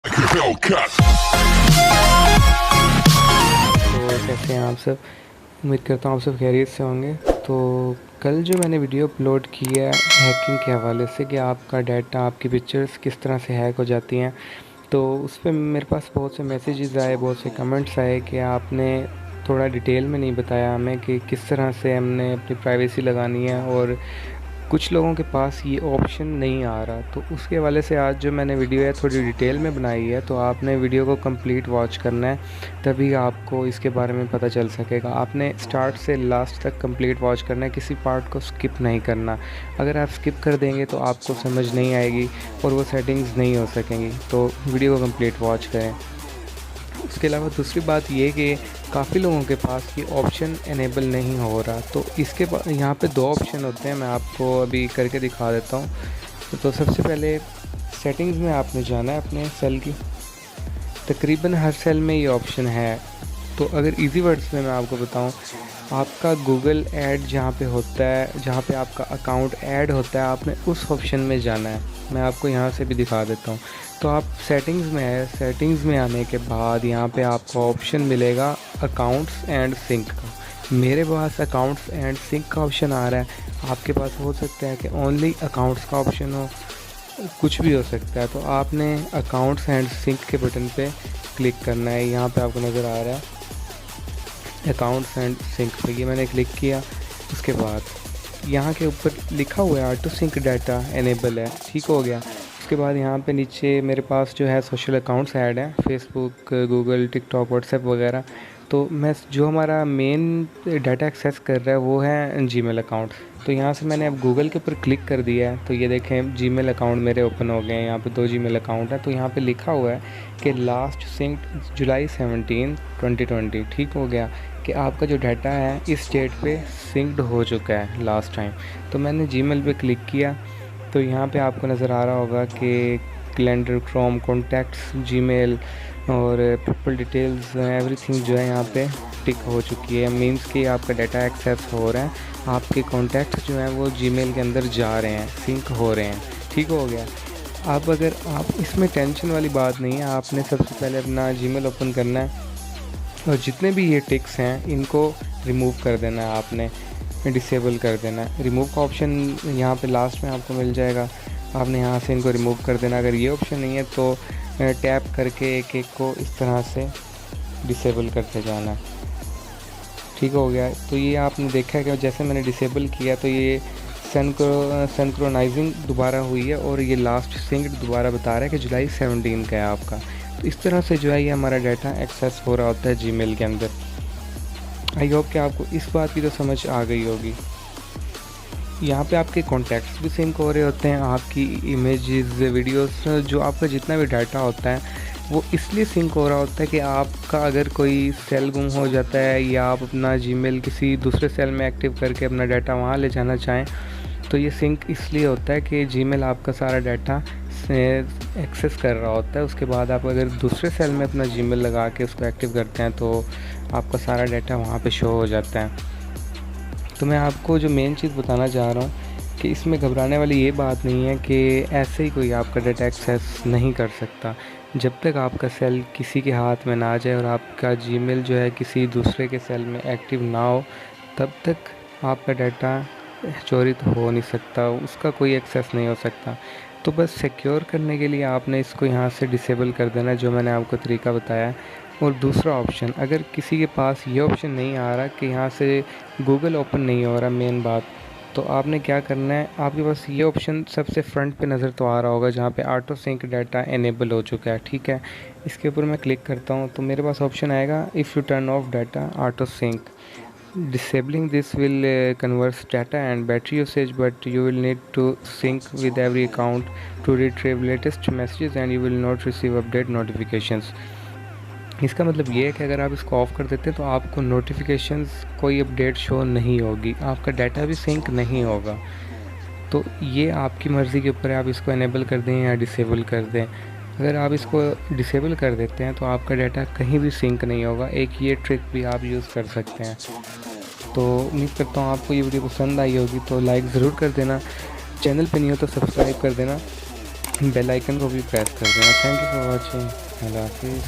तो कैसे हैं आप सब। उम्मीद करता हूँ आप सब खैरियत से होंगे। तो कल जो मैंने वीडियो अपलोड की है हैकिंग के हवाले से कि आपका डाटा, आपकी पिक्चर्स किस तरह से हैक हो जाती हैं, तो उस पर मेरे पास बहुत से मैसेजेस आए, बहुत से कमेंट्स आए कि आपने थोड़ा डिटेल में नहीं बताया हमें कि किस तरह से हमने अपनी प्राइवेसी लगानी है, और कुछ लोगों के पास ये ऑप्शन नहीं आ रहा। तो उसके हवाले से आज जो मैंने वीडियो है थोड़ी डिटेल में बनाई है, तो आपने वीडियो को कंप्लीट वॉच करना है, तभी आपको इसके बारे में पता चल सकेगा। आपने स्टार्ट से लास्ट तक कंप्लीट वॉच करना है, किसी पार्ट को स्किप नहीं करना। अगर आप स्किप कर देंगे तो आपको समझ नहीं आएगी और वो सेटिंग्स नहीं हो सकेंगी। तो वीडियो को कंप्लीट वॉच करें। उसके अलावा दूसरी बात ये कि काफ़ी लोगों के पास ये ऑप्शन इनेबल नहीं हो रहा। तो इसके यहाँ पे दो ऑप्शन होते हैं, मैं आपको अभी करके दिखा देता हूँ। तो सबसे पहले सेटिंग्स में आपने जाना है अपने सेल की। तकरीबन हर सेल में ये ऑप्शन है। तो अगर इजी वर्ड्स में मैं आपको बताऊं, आपका गूगल ऐड जहाँ पे होता है, जहाँ पे आपका अकाउंट ऐड होता है, आपने उस ऑप्शन में जाना है। मैं आपको यहाँ से भी दिखा देता हूँ। तो आप सेटिंग्स में है, सेटिंग्स में आने के बाद यहाँ पे आपको ऑप्शन मिलेगा अकाउंट्स एंड सिंक का। मेरे पास अकाउंट्स एंड सिंक का ऑप्शन आ रहा है। आपके पास हो सकता है कि ओनली अकाउंट्स का ऑप्शन हो, कुछ भी हो सकता है। तो आपने अकाउंट्स एंड सिंक के बटन पे क्लिक करना है। यहाँ पे आपको नज़र आ रहा है अकाउंट्स एंड सिंक पे, ये मैंने क्लिक किया। उसके बाद यहाँ के ऊपर लिखा हुआ है ऑटो सिंक डाटा एनेबल है, ठीक हो गया। उसके बाद यहाँ पे नीचे मेरे पास जो है सोशल अकाउंट्स ऐड हैं, फेसबुक, गूगल, टिकटॉक, व्हाट्सएप वगैरह। तो मैं जो हमारा मेन डाटा एक्सेस कर रहा है वो है जीमेल अकाउंट। तो यहाँ से मैंने अब गूगल के ऊपर क्लिक कर दिया है, तो ये देखें जीमेल अकाउंट मेरे ओपन हो गए हैं। यहाँ पे दो जीमेल अकाउंट है। तो यहाँ पे लिखा हुआ है कि लास्ट सिंक जुलाई 17, 2020, ठीक हो गया कि आपका जो डाटा है इस डेट पे सिंक्ड हो चुका है लास्ट टाइम। तो मैंने जीमेल पे क्लिक किया, तो यहाँ पे आपको नज़र आ रहा होगा कि कैलेंडर, क्रोम, कॉन्टैक्ट्स, जीमेल और पीपल डिटेल्स, एवरीथिंग जो है यहाँ पे टिक हो चुकी है। मींस कि आपका डाटा एक्सेस हो रहा है, आपके कॉन्टैक्ट्स जो हैं वो जीमेल के अंदर जा रहे हैं, सिंक हो रहे हैं, ठीक हो गया। अब अगर आप इसमें टेंशन वाली बात नहीं है, आपने सबसे पहले अपना जीमेल ओपन करना है और जितने भी ये टिक्स हैं इनको रिमूव कर देना है, आपने डिसेबल कर देना है। रिमूव का ऑप्शन यहाँ पे लास्ट में आपको मिल जाएगा, आपने यहाँ से इनको रिमूव कर देना। अगर ये ऑप्शन नहीं है तो टैप करके एक एक को इस तरह से डिसेबल करते जाना है, ठीक हो गया। तो ये आपने देखा है कि जैसे मैंने डिसेबल किया तो ये सिंक्रोनाइजिंग दोबारा हुई है और ये लास्ट सिंक दोबारा बता रहा है कि जुलाई 17 का है आपका। तो इस तरह से जो है ये हमारा डाटा एक्सेस हो रहा होता है जीमेल के अंदर। आई होप कि आपको इस बात की तो समझ आ गई होगी। यहाँ पे आपके कॉन्टैक्ट्स भी सिंक हो रहे होते हैं, आपकी इमेजेस, वीडियोस, जो आपका जितना भी डाटा होता है वो इसलिए सिंक हो रहा होता है कि आपका अगर कोई सेल गुम हो जाता है या आप अपना जीमेल किसी दूसरे सेल में एक्टिव करके अपना डाटा वहाँ ले जाना चाहें, तो ये सिंक इसलिए होता है कि जीमेल आपका सारा डाटा एक्सेस कर रहा होता है। उसके बाद आप अगर दूसरे सेल में अपना जीमेल लगा के उसको एक्टिव करते हैं तो आपका सारा डाटा वहाँ पे शो हो जाता है। तो मैं आपको जो मेन चीज़ बताना चाह रहा हूँ कि इसमें घबराने वाली ये बात नहीं है कि ऐसे ही कोई आपका डाटा एक्सेस नहीं कर सकता। जब तक आपका सेल किसी के हाथ में ना जाए और आपका जीमेल जो है किसी दूसरे के सेल में एक्टिव ना हो, तब तक आपका डाटा चोरी तो हो नहीं सकता, उसका कोई एक्सेस नहीं हो सकता। तो बस सिक्योर करने के लिए आपने इसको यहाँ से डिसेबल कर देना, जो मैंने आपको तरीका बताया। और दूसरा ऑप्शन, अगर किसी के पास ये ऑप्शन नहीं आ रहा कि यहाँ से गूगल ओपन नहीं हो रहा मेन बात, तो आपने क्या करना है, आपके पास ये ऑप्शन सबसे फ्रंट पे नज़र तो आ रहा होगा जहाँ पे ऑटो सिंक डाटा इनेबल हो चुका है, ठीक है। इसके ऊपर मैं क्लिक करता हूँ तो मेरे पास ऑप्शन आएगा if you turn off data auto sync, disabling this will converse data and battery usage, but you will need to sync with every account to retrieve latest messages and you will not receive update notifications। इसका मतलब ये है कि अगर आप इसको of कर देते हैं तो आपको नोटिफिकेशंस, कोई अपडेट शो नहीं होगी, आपका डाटा भी सिंक नहीं होगा। तो ये आपकी मर्ज़ी के ऊपर है, आप इसको इनेबल कर दें या डिसेबल कर दें। अगर आप इसको डिसेबल कर देते हैं तो आपका डाटा कहीं भी सिंक नहीं होगा। एक ये ट्रिक भी आप यूज़ कर सकते हैं। तो उम्मीद करता हूँ आपको ये वीडियो पसंद आई होगी, तो लाइक ज़रूर कर देना, चैनल पे नहीं हो तो सब्सक्राइब कर देना। बेल आइकन को भी प्रेस कर देना। Thank you for watching. अल्लाह हाफिज़।